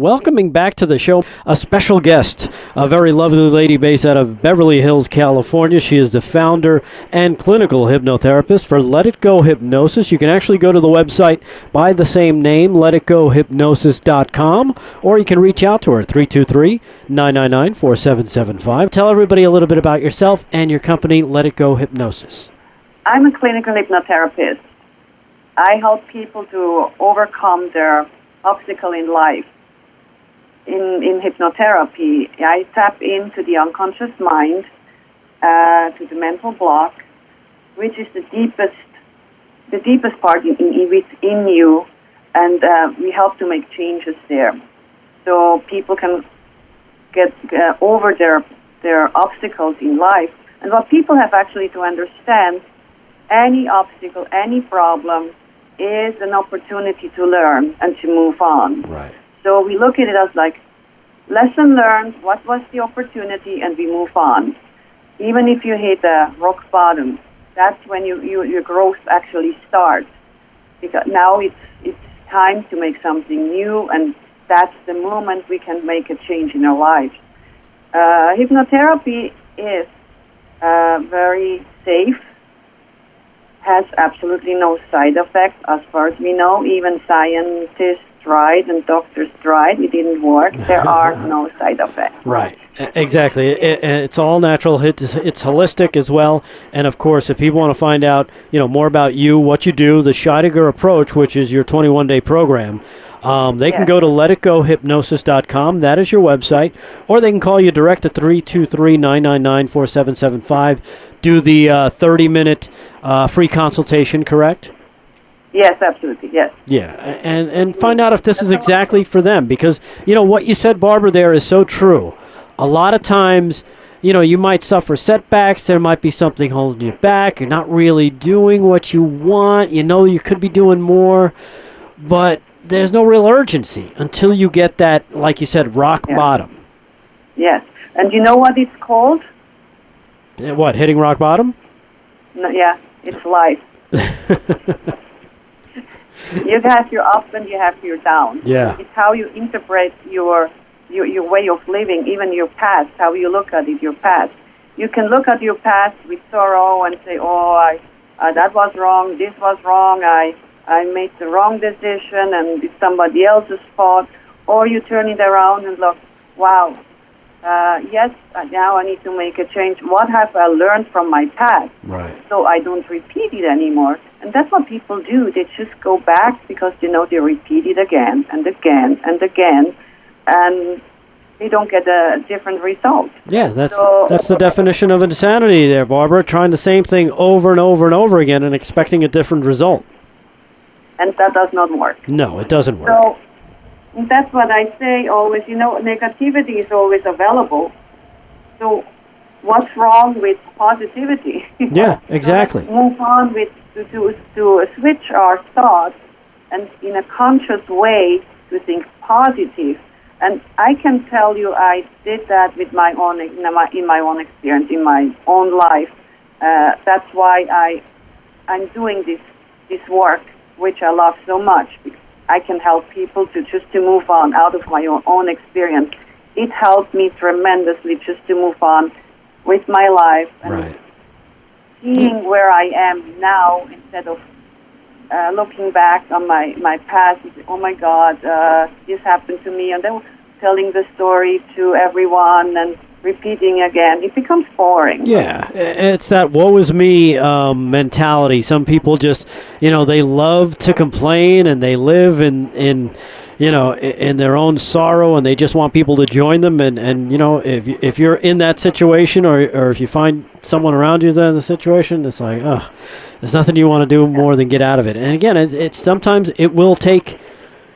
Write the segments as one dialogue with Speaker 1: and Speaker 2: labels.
Speaker 1: Welcoming back to the show a special guest, a very lovely lady based out of Beverly Hills, California. She is the founder and clinical hypnotherapist for Let It Go Hypnosis. You can actually go to the website by the same name, letitgohypnosis.com, or you can reach out to her, 323-999-4775. Tell everybody a little bit about yourself and your company, Let It Go Hypnosis.
Speaker 2: I'm a clinical hypnotherapist. I help people to overcome their obstacle in life. In hypnotherapy, I tap into the unconscious mind, to the mental block, which is the deepest part within you, and we help to make changes there, so people can get over their obstacles in life. And what people have actually to understand, any obstacle, any problem, is an opportunity to learn and to move on.
Speaker 1: Right.
Speaker 2: So we look at it as like, lesson learned, what was the opportunity, and we move on. Even if you hit a rock bottom, that's when your growth actually starts. Because now it's time to make something new, and that's the moment we can make a change in our lives. Hypnotherapy is very safe, has absolutely no side effects as far as we know. Even scientists tried and doctors tried. It didn't work. There are no side effects.
Speaker 1: Right. Exactly. It's all natural. It's holistic as well. And of course, if people want to find out, more about you, what you do, the Scheidegger approach, which is your 21-day program, they can go to letitgohypnosis.com. That is your website. Or they can call you direct at 323-999-4775. Do the 30-minute free consultation, correct?
Speaker 2: Yes, absolutely, yes.
Speaker 1: Yeah, and find out if this is exactly for them, because, what you said, Barbara, there is so true. A lot of times, you might suffer setbacks, there might be something holding you back, you're not really doing what you want, you could be doing more, but there's no real urgency until you get that, like you said, rock bottom.
Speaker 2: Yes, and you know what it's called?
Speaker 1: What, hitting rock bottom?
Speaker 2: No, yeah, it's life. You have your up and you have your down.
Speaker 1: Yeah.
Speaker 2: It's how you interpret your way of living, even your past, how you look at it, your past. You can look at your past with sorrow and say, that was wrong, this was wrong, I made the wrong decision and it's somebody else's fault. Or you turn it around and look, wow, yes, now I need to make a change. What have I learned from my past?
Speaker 1: Right.
Speaker 2: So I don't repeat it anymore. And that's what people do. They just go back because they repeat it again and again and again, and they don't get a different result.
Speaker 1: Yeah, that's the definition of insanity there, Barbara, trying the same thing over and over and over again and expecting a different result.
Speaker 2: And that does not work.
Speaker 1: No, it doesn't work.
Speaker 2: So that's what I say always, negativity is always available. So what's wrong with positivity?
Speaker 1: Yeah, exactly.
Speaker 2: Move on to switch our thoughts and in a conscious way to think positive. And I can tell you I did that with my own in my own experience, in my own life. That's why I'm doing this work, which I love so much. I can help people to move on out of my own experience. It helped me tremendously just to move on with my life and seeing where I am now instead of looking back on my past and say, oh my God, this happened to me, and then telling the story to everyone and repeating again. It becomes boring.
Speaker 1: Yeah, it's that woe is me mentality. Some people just, they love to complain and they live in their own sorrow, and they just want people to join them. And if you're in that situation, or if you find someone around you that's in the situation, it's like, there's nothing you want to do more than get out of it. And again, it's sometimes it will take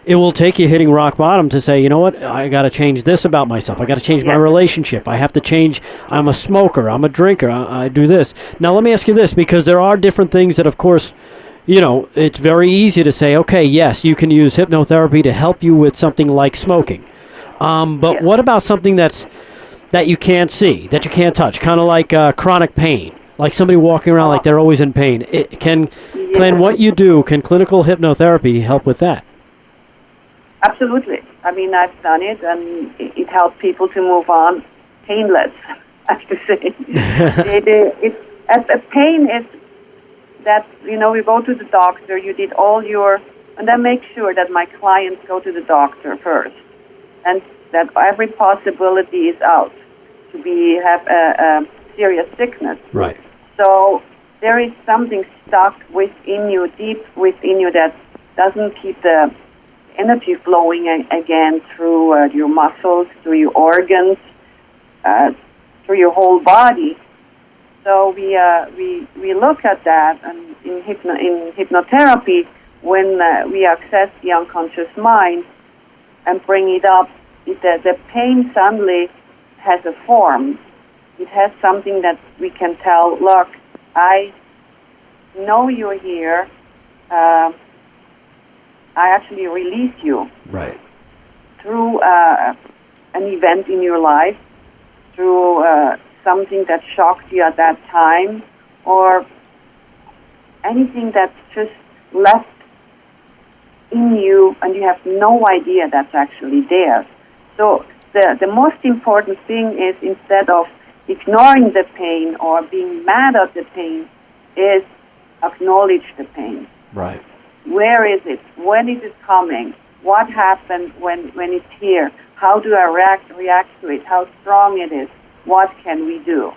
Speaker 1: you hitting rock bottom to say, you know what, I got to change this about myself. I got to change my relationship. I have to change. I'm a smoker. I'm a drinker. I do this. Now, let me ask you this, because there are different things that, of course, it's very easy to say, okay, yes, you can use hypnotherapy to help you with something like smoking. But what about something that you can't see, that you can't touch, kind of like chronic pain, like somebody walking around like they're always in pain? Can what you do, can clinical hypnotherapy help with that?
Speaker 2: Absolutely. I mean, I've done it, and it helped people to move on painless, I have to say. A pain is that, you know, you go to the doctor, you did all your, and I make sure that my clients go to the doctor first, and that every possibility is out to have a serious sickness.
Speaker 1: Right.
Speaker 2: So there is something stuck within you, deep within you, that doesn't keep the energy flowing again through your muscles, through your organs, through your whole body. So we look at that, and in hypnotherapy, when we access the unconscious mind and bring it up, the pain suddenly has a form. It has something that we can tell, look, I know you're here. I actually release you.
Speaker 1: Right.
Speaker 2: Through an event in your life, through something that shocked you at that time, or anything that's just left in you and you have no idea that's actually there. So the most important thing is, instead of ignoring the pain or being mad at the pain, is acknowledge the pain.
Speaker 1: Right.
Speaker 2: Where is it? When is it coming? What happened when it's here? How do I react to it? How strong it is? What can we do?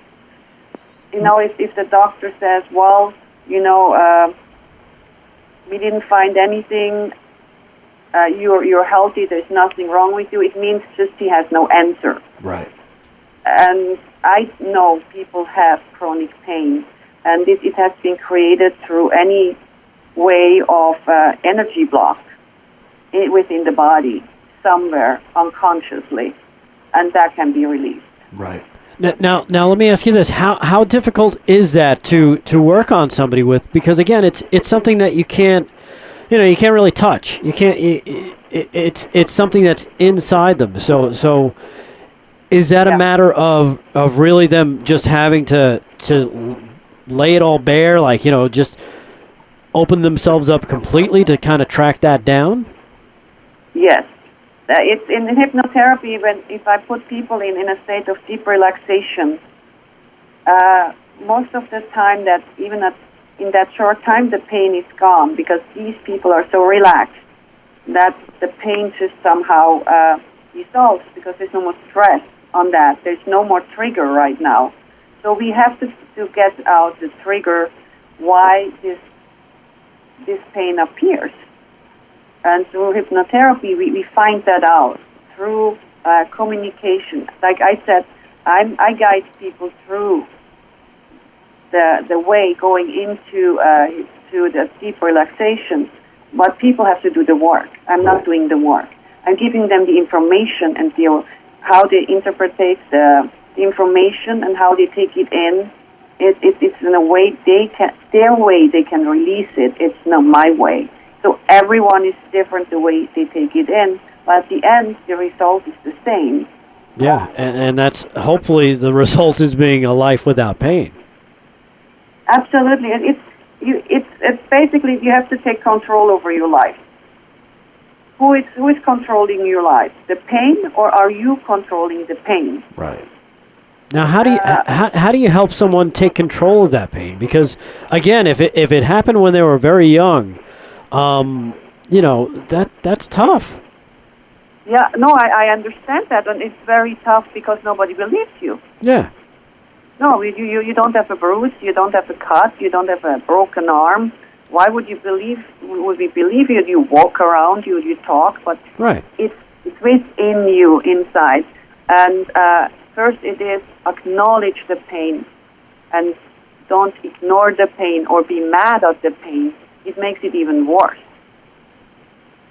Speaker 2: You know, if the doctor says, well, you know, we didn't find anything, you're healthy, there's nothing wrong with you, it means just he has no answer.
Speaker 1: Right.
Speaker 2: And I know people have chronic pain, and it has been created through any way of energy block within the body, somewhere unconsciously, and that can be released.
Speaker 1: Right. Now, let me ask you this: how difficult is that to work on somebody with? Because again, it's something that you can't really touch. You can't. It's something that's inside them. So is that a matter of really them just having to lay it all bare, like, you know, just open themselves up completely to kind of track that down?
Speaker 2: Yes. It's in hypnotherapy, if I put people in a state of deep relaxation, most of the time, that even in that short time, the pain is gone, because these people are so relaxed that the pain just somehow dissolves, because there's no more stress on that. There's no more trigger right now. So we have to get out the trigger, why this pain appears. And through hypnotherapy, we find that out through communication. Like I said, I guide people through the way going into to the deep relaxation, but people have to do the work. I'm not doing the work. I'm giving them the information and how they interpret the information and how they take it in. It's in a way their way they can release it. It's not my way. So everyone is different the way they take it in, but at the end, the result is the same.
Speaker 1: Yeah, and that's hopefully the result is being a life without pain.
Speaker 2: Absolutely, and it's basically you have to take control over your life. Who is controlling your life? The pain, or are you controlling the pain?
Speaker 1: Right. Now, how do you help someone take control of that pain? Because again, if it happened when they were very young, you know, that's tough.
Speaker 2: Yeah, no, I understand that, and it's very tough because nobody believes you.
Speaker 1: Yeah.
Speaker 2: No, you don't have a bruise, you don't have a cut, you don't have a broken arm. Why would you believe? Would we believe you? You walk around, you talk, but it's within you, inside. And first, it is acknowledge the pain, and don't ignore the pain or be mad at the pain. It makes it even worse.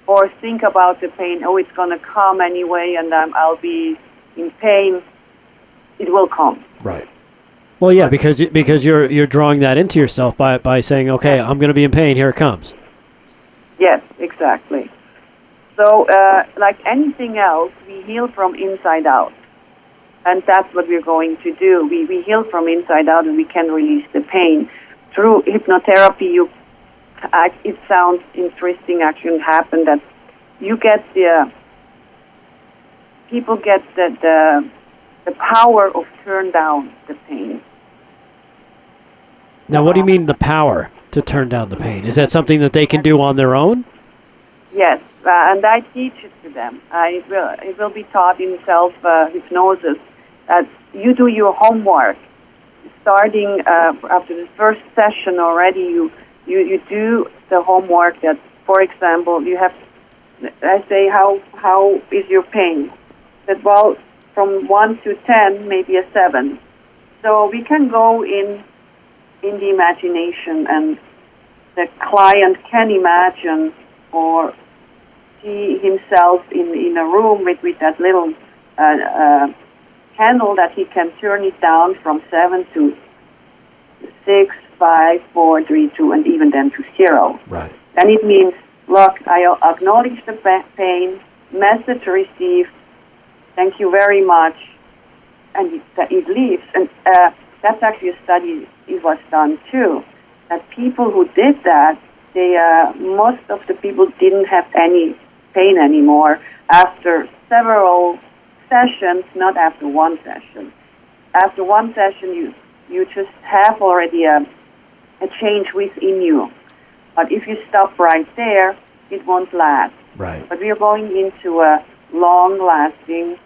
Speaker 2: Or think about the pain. Oh, it's going to come anyway, and I'll be in pain. It will come.
Speaker 1: Right. Well, yeah, because you're drawing that into yourself by saying, okay, I'm going to be in pain. Here it comes.
Speaker 2: Yes, exactly. So, like anything else, we heal from inside out, and that's what we're going to do. We heal from inside out, and we can release the pain through hypnotherapy. It sounds interesting. Actually, happen that you get people get the power of turn down the pain.
Speaker 1: Now, what do you mean the power to turn down the pain? Is that something that they can do on their own?
Speaker 2: Yes, and I teach it to them. It will be taught in self-hypnosis that you do your homework. Starting after the first session already, you do the homework that, for example, you have, I say, how is your pain? That, well, from 1 to 10, maybe a 7. So we can go in the imagination, and the client can imagine or see himself in a room with that little candle that he can turn it down from 7 to 6, 5, 4, 3, 2, and even then to 0.
Speaker 1: Right.
Speaker 2: And it means, look, I acknowledge the pain, message received, thank you very much, and it leaves. And that's actually a study it was done too, that people who did that, most of the people didn't have any pain anymore after several sessions, not after one session. After one session, you just have already a change within you. But if you stop right there, it won't last.
Speaker 1: Right.
Speaker 2: But we are going into a long-lasting,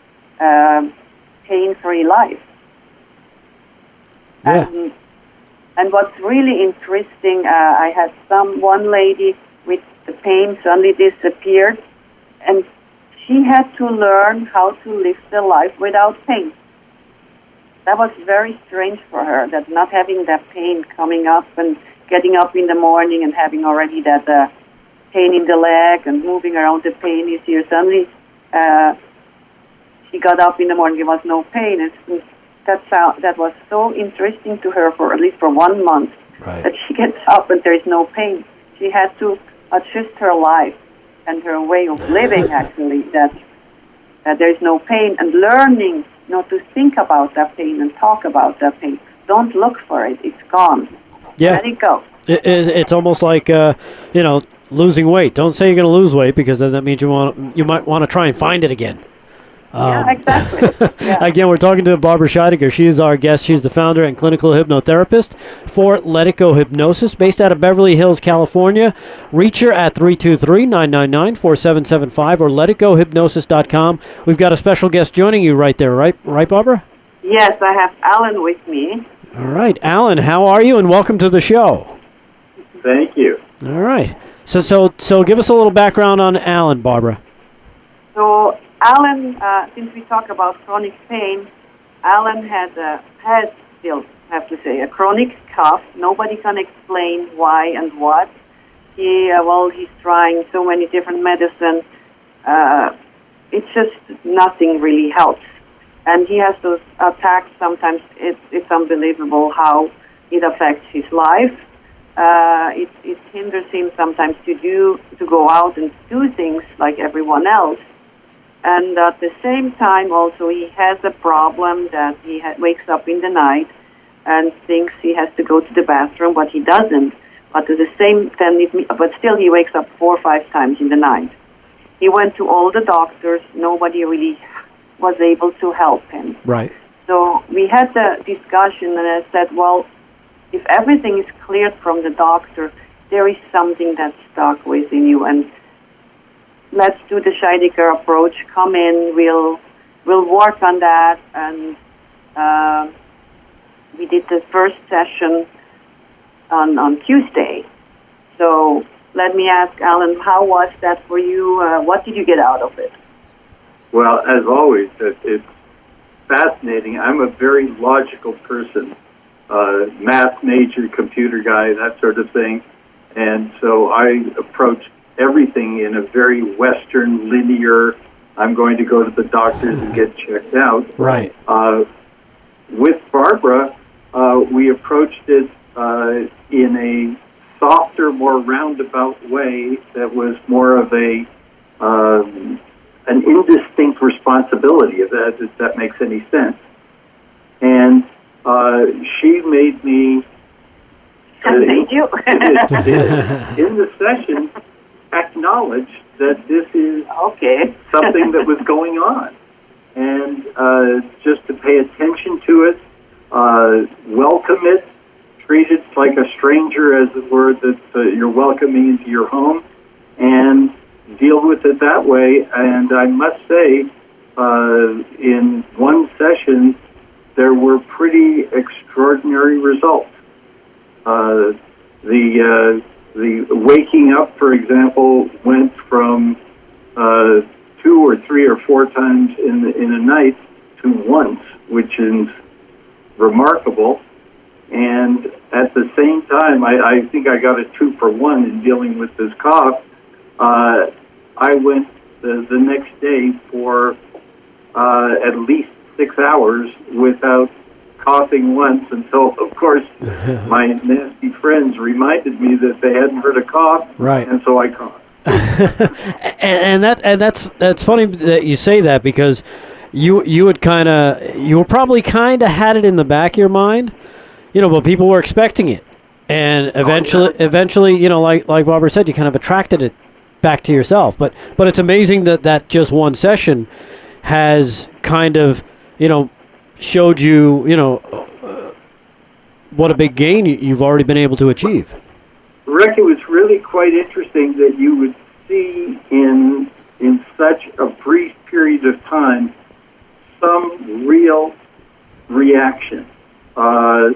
Speaker 2: pain-free life.
Speaker 1: Yeah.
Speaker 2: And what's really interesting, I had one lady with the pain suddenly disappeared, and she had to learn how to live the life without pain. That was very strange for her, that not having that pain coming up and getting up in the morning and having already that pain in the leg and moving around, the pain is here. Suddenly, she got up in the morning, there was no pain. That was so interesting to her for at least for 1 month,
Speaker 1: right,
Speaker 2: that she gets up and there is no pain. She had to adjust her life and her way of living, actually, that there is no pain, and learning not to think about that pain and talk about that pain. Don't look for it. It's gone.
Speaker 1: Yeah.
Speaker 2: Let it go.
Speaker 1: It's almost like, losing weight. Don't say you're going to lose weight, because then that means you might want to try and find it again.
Speaker 2: Yeah, exactly. Yeah.
Speaker 1: Again, we're talking to Barbara Scheidegger. She is our guest. She's the founder and clinical hypnotherapist for Let It Go Hypnosis, based out of Beverly Hills, California. Reach her at 323-999-4775 or letitgohypnosis.com. We've got a special guest joining you right there, right, Barbara?
Speaker 2: Yes, I have Alan with me.
Speaker 1: All right. Alan, how are you? And welcome to the show.
Speaker 3: Thank you.
Speaker 1: All right. So give us a little background on Alan, Barbara.
Speaker 2: So Alan, since we talk about chronic pain, Alan has still have to say, a chronic cough. Nobody can explain why and what. He's trying so many different medicines. It's just nothing really helps. And he has those attacks. Sometimes it's unbelievable how it affects his life. It hinders him sometimes to go out and do things like everyone else. And at the same time, also, he has a problem that he wakes up in the night and thinks he has to go to the bathroom, but he doesn't. But at the same time, but still, he wakes up 4 or 5 times in the night. He went to all the doctors. Nobody really was able to help him.
Speaker 1: Right.
Speaker 2: So we had the discussion, and I said, well, if everything is cleared from the doctor, there is something that's stuck within you, and let's do the Scheidegger approach. Come in, we'll work on that, and we did the first session on Tuesday. So let me ask Alan, how was that for you? What did you get out of it?
Speaker 3: Well, as always, it's fascinating. I'm a very logical person, math major, computer guy, that sort of thing, and so I approached everything in a very Western, linear, I'm going to go to the doctors and get checked out.
Speaker 1: Right.
Speaker 3: With Barbara, we approached it in a softer, more roundabout way that was more of an indistinct responsibility, if that makes any sense. And she made me...
Speaker 2: Made you?
Speaker 3: in the session, acknowledge that this is
Speaker 2: okay.
Speaker 3: something that was going on. just to pay attention to it, welcome it, treat it like a stranger, as it were, that you're welcoming into your home, and deal with it that way. And I must say, in one session, there were pretty extraordinary results. The waking up, for example, went from 2 or 3 or 4 times in a night to once, which is remarkable. And at the same time, I think I got a 2 for 1 in dealing with this cough. I went the next day for at least 6 hours without coughing once, until, of course, my nasty friends reminded me that they hadn't heard a cough,
Speaker 1: right?
Speaker 3: And so I coughed.
Speaker 1: and that's funny that you say that, because you were probably kind of had it in the back of your mind, but people were expecting it, and eventually, like Barbara said, you kind of attracted it back to yourself. But it's amazing that just one session has kind of showed you what a big gain you've already been able to achieve.
Speaker 3: Rick, it was really quite interesting that you would see in such a brief period of time some real reaction. I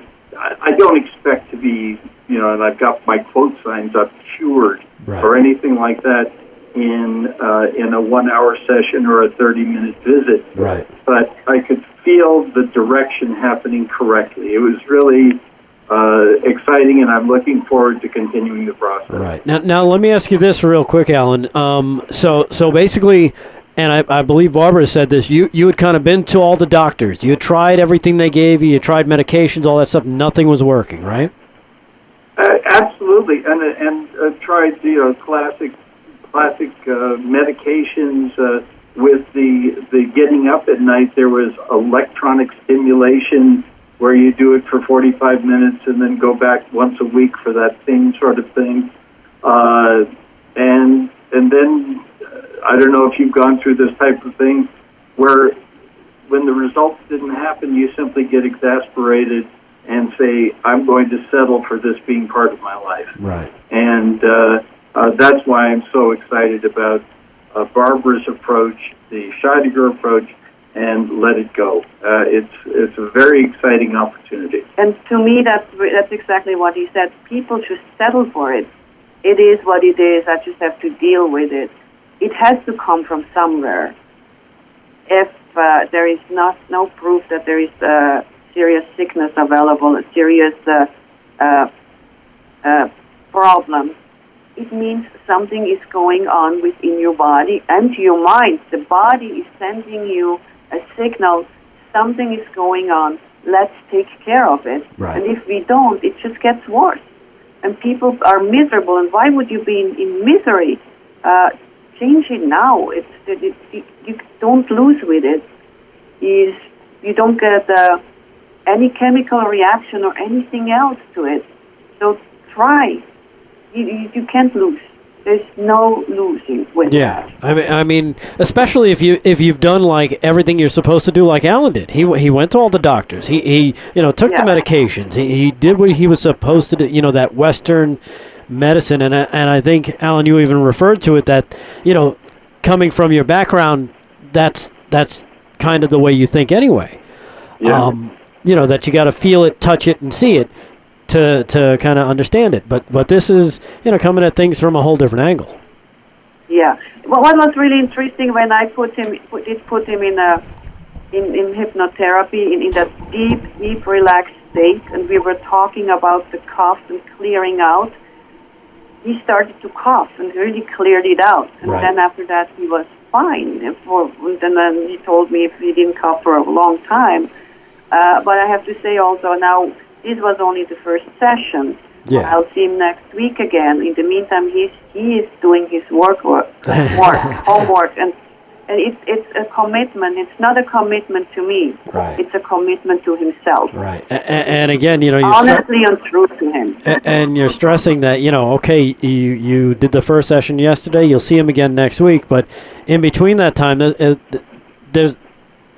Speaker 3: don't expect to be, and I've got my quote signs up, cured, right, or anything like that in a 1-hour session or a 30-minute visit.
Speaker 1: Right.
Speaker 3: But I could feel the direction happening correctly. It was really exciting, and I'm looking forward to continuing the process.
Speaker 1: Right. Now let me ask you this real quick, Alan. So basically, and I believe Barbara said this, you had kind of been to all the doctors. You had tried everything they gave you. You tried medications, all that stuff. Nothing was working, right?
Speaker 3: Absolutely, and tried classic medications. With the getting up at night, there was electronic stimulation where you do it for 45 minutes and then go back once a week for that same sort of thing. And then I don't know if you've gone through this type of thing where when the results didn't happen, you simply get exasperated and say, I'm going to settle for this being part of my life.
Speaker 1: Right.
Speaker 3: And that's why I'm so excited about Barbara's approach, the Scheidegger approach, and let it go. It's a very exciting opportunity.
Speaker 2: And to me, that's exactly what he said. People should settle for it. It is what it is. I just have to deal with it. It has to come from somewhere. If there is no proof that there is a serious sickness available, a serious problem, it means something is going on within your body and your mind. The body is sending you a signal, something is going on, let's take care of it.
Speaker 1: Right.
Speaker 2: And if we don't, it just gets worse. And people are miserable, and why would you be in misery? Change it now. You don't lose with it. You don't get any chemical reaction or anything else to it. So try. You can't lose. There's no losing with that.
Speaker 1: I mean, especially if you've done like everything you're supposed to do, like Alan did. He went to all the doctors. He took the medications. He did what he was supposed to do. That Western medicine, and I think, Alan, you even referred to it that coming from your background, that's kind of the way you think anyway.
Speaker 3: Yeah.
Speaker 1: That you got to feel it, touch it, and see it to kind of understand it. But this is coming at things from a whole different angle.
Speaker 2: Yeah. Well, what was really interesting when I put him in hypnotherapy in that deep relaxed state, and we were talking about the cough and clearing out. He started to cough and really cleared it out, and
Speaker 1: right.
Speaker 2: Then after that he was fine. And then he told me if he didn't cough for a long time. But I have to say also now, this was only the first session.
Speaker 1: Yeah.
Speaker 2: I'll see him next week again. In the meantime, he is doing his homework, and it's a commitment. It's not a commitment to me.
Speaker 1: Right.
Speaker 2: It's a commitment to himself.
Speaker 1: Right. And again, you're
Speaker 2: honestly and true to him.
Speaker 1: And you're stressing that okay, you did the first session yesterday. You'll see him again next week, but in between that time, it's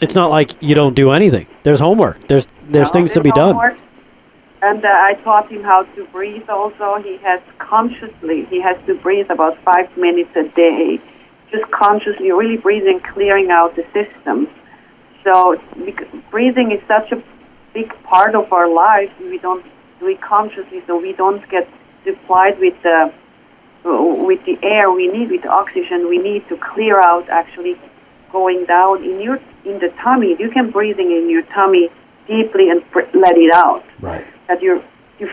Speaker 1: it's not like you don't do anything. There's homework. There's things to be done.
Speaker 2: Homework. And I taught him how to breathe also. He has to breathe about 5 minutes a day, just consciously, really breathing, clearing out the system. So breathing is such a big part of our life. We don't do it consciously, so we don't get supplied with the air we need, with the oxygen we need to clear out, actually going down in the tummy. You can breathing in your tummy deeply and let it out.
Speaker 1: Right.
Speaker 2: That you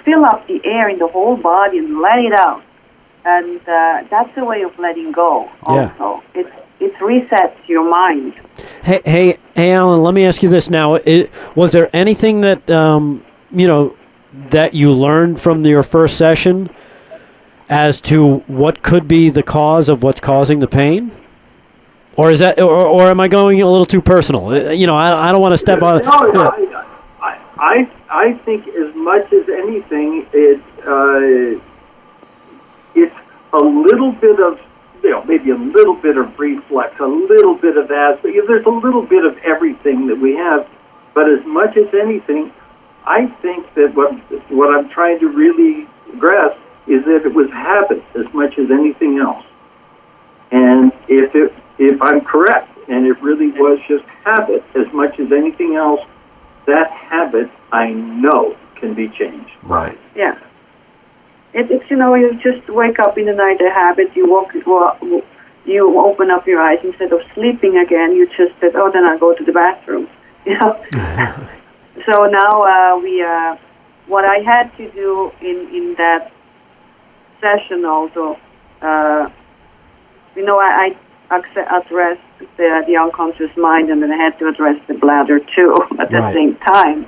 Speaker 2: fill up the air in the whole body and let it out. And that's a way of letting go also.
Speaker 1: Yeah.
Speaker 2: It resets your mind.
Speaker 1: Hey, Alan, let me ask you this now. Was there anything that, that you learned from your first session as to what could be the cause of what's causing the pain? Or is that, or am I going a little too personal? I don't want to step on.
Speaker 3: No, I think as much as anything, it's a little bit of, maybe a little bit of reflex, a little bit of that. There's a little bit of everything that we have, but as much as anything, I think that what I'm trying to really grasp is that it was habit as much as anything else. And if I'm correct, and it really was just habit as much as anything else, that habit I know can be changed.
Speaker 1: Right.
Speaker 2: Yeah. It's you just wake up in the night, a habit. You you open up your eyes instead of sleeping again. You just said, "Oh, then I'll go to the bathroom." So now what I had to do in that session also, I addressed the unconscious mind, and then I had to address the bladder too at the same time.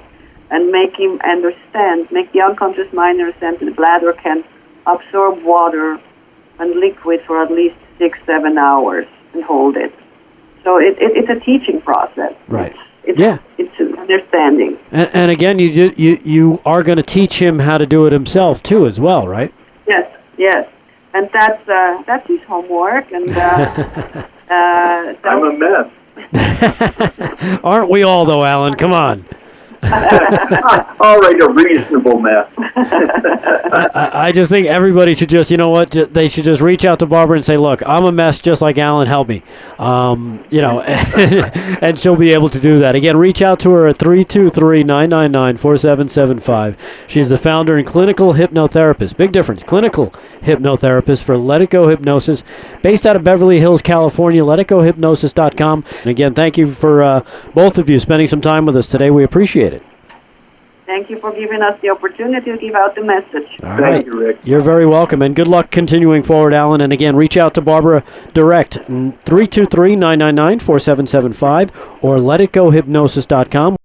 Speaker 2: And make him understand, make the unconscious mind understand that the bladder can absorb water and liquid for at least 6-7 hours and hold it. So it's a teaching process.
Speaker 1: Right.
Speaker 2: It's an understanding.
Speaker 1: And again, you are going to teach him how to do it himself too, as well, right?
Speaker 2: Yes. And that's his homework. And
Speaker 3: I'm a mess.
Speaker 1: Aren't we all, though, Alan? Come on.
Speaker 3: All right, a reasonable mess.
Speaker 1: I just think everybody should just, they should just reach out to Barbara and say, look, I'm a mess just like Alan, help me. And she'll be able to do that. Again, reach out to her at 323-999-4775. She's the founder and clinical hypnotherapist. Big difference. Clinical hypnotherapist for Let It Go Hypnosis, based out of Beverly Hills, California, letitgohypnosis.com. And again, thank you for both of you spending some time with us today. We appreciate it.
Speaker 2: Thank you for giving us the opportunity to give out the message.
Speaker 1: All
Speaker 3: Thank
Speaker 1: right.
Speaker 3: you, Rick.
Speaker 1: You're very welcome, and good luck continuing forward, Alan. And again, reach out to Barbara direct, 323-999-4775 or letitgohypnosis.com.